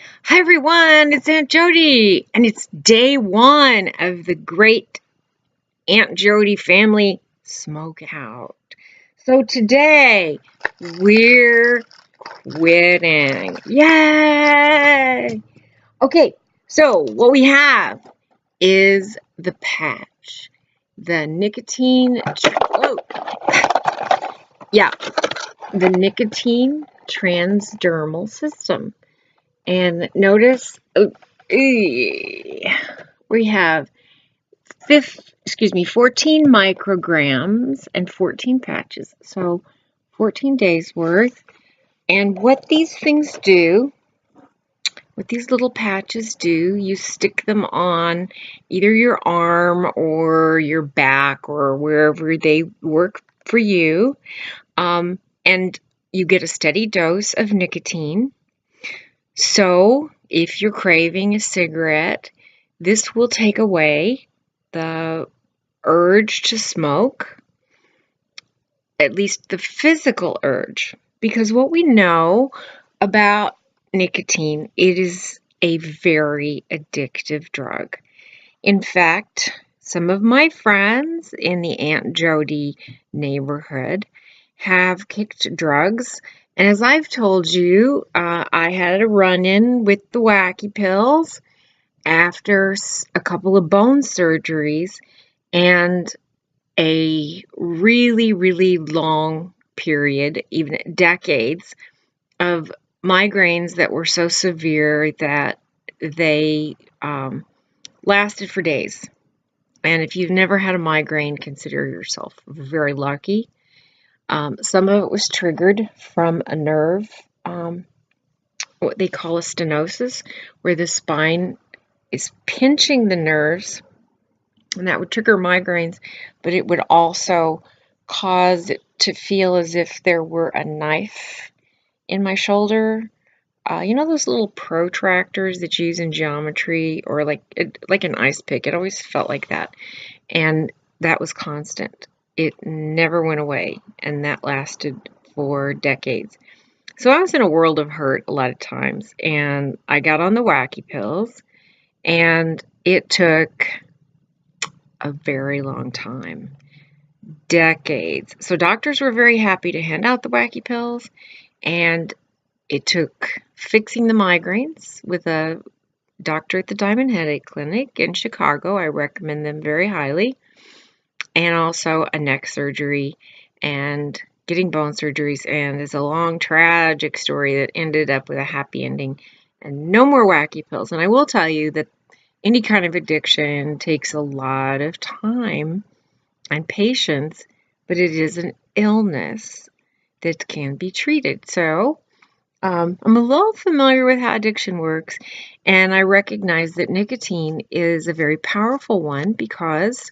Hi everyone, it's Aunt Jody, and it's day one of the great Aunt Jody family smokeout. So today we're quitting. Yay! Okay, so what we have is the patch, the nicotine. Yeah, the nicotine transdermal system. And notice, we have 14 micrograms and 14 patches. So 14 days worth. And what these things do, what these little patches do, you stick them on either your arm or your back or wherever they work for you. And you get a steady dose of nicotine. So if you're craving a cigarette, this will take away the urge to smoke, at least the physical urge. Because what we know about nicotine, it is a very addictive drug. In fact, some of my friends in the Aunt Jody neighborhood have kicked drugs. And as I've told you, I had a run-in with the wacky pills after a couple of bone surgeries and a really, really long period, even decades, of migraines that were so severe that they lasted for days. And if you've never had a migraine, consider yourself very lucky. Some of it was triggered from a nerve, what they call a stenosis, where the spine is pinching the nerves, and that would trigger migraines, but it would also cause it to feel as if there were a knife in my shoulder. You know those little protractors that you use in geometry, or like an ice pick? It always felt like that, and that was constant. It never went away, and that lasted for decades. So I was in a world of hurt a lot of times, and I got on the wacky pills, and it took a very long time, decades. So doctors were very happy to hand out the wacky pills, and it took fixing the migraines with a doctor at the Diamond Headache Clinic in Chicago. I recommend them very highly. And also a neck surgery and getting bone surgeries. And it's a long, tragic story that ended up with a happy ending and no more wacky pills. And I will tell you that any kind of addiction takes a lot of time and patience, but it is an illness that can be treated. So I'm a little familiar with how addiction works, and I recognize that nicotine is a very powerful one because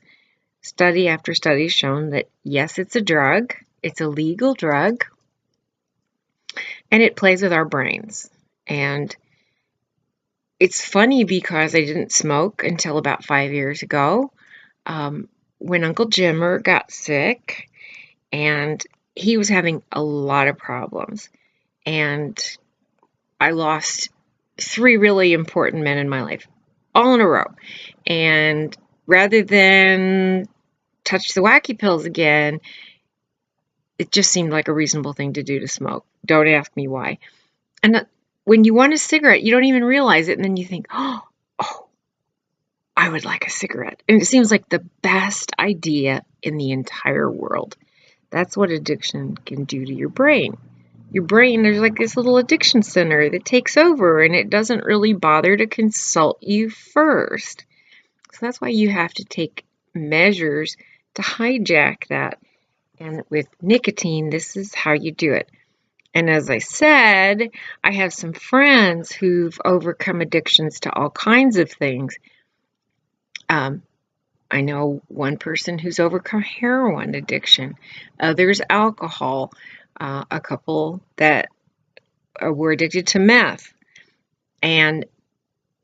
study after study has shown that, yes, it's a drug, it's a legal drug, and it plays with our brains. And it's funny because I didn't smoke until about 5 years ago, when Uncle Jimmer got sick, and he was having a lot of problems. And I lost 3 really important men in my life, all in a row. And rather than touch the wacky pills again, it just seemed like a reasonable thing to do to smoke. Don't ask me why. And when you want a cigarette, you don't even realize it. And then you think, oh, I would like a cigarette. And it seems like the best idea in the entire world. That's what addiction can do to your brain. Your brain, there's like this little addiction center that takes over, and it doesn't really bother to consult you first. So that's why you have to take measures to hijack that. And with nicotine, this is how you do it. And as I said, I have some friends who've overcome addictions to all kinds of things. I know one person who's overcome heroin addiction, others alcohol, a couple that were addicted to meth. And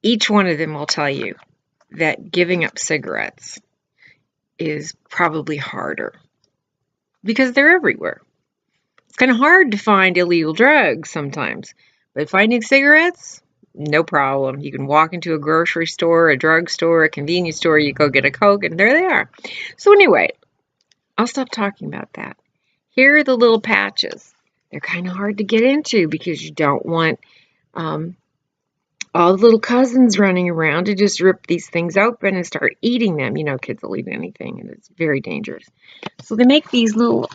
each one of them will tell you that giving up cigarettes is probably harder because they're everywhere. It's kind of hard to find illegal drugs sometimes, but finding cigarettes, no problem. You can walk into a grocery store, a drugstore, a convenience store, you go get a Coke, and there they are. So anyway, I'll stop talking about that. Here are the little patches. They're kind of hard to get into because you don't want all the little cousins running around to just rip these things open and start eating them. You know, kids will eat anything, and it's very dangerous. So they make these little,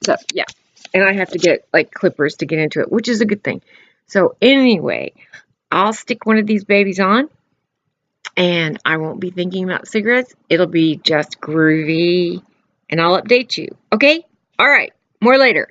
so yeah, and I have to get like clippers to get into it, which is a good thing. So anyway, I'll stick one of these babies on, and I won't be thinking about cigarettes. It'll be just groovy, and I'll update you. Okay? All right. More later.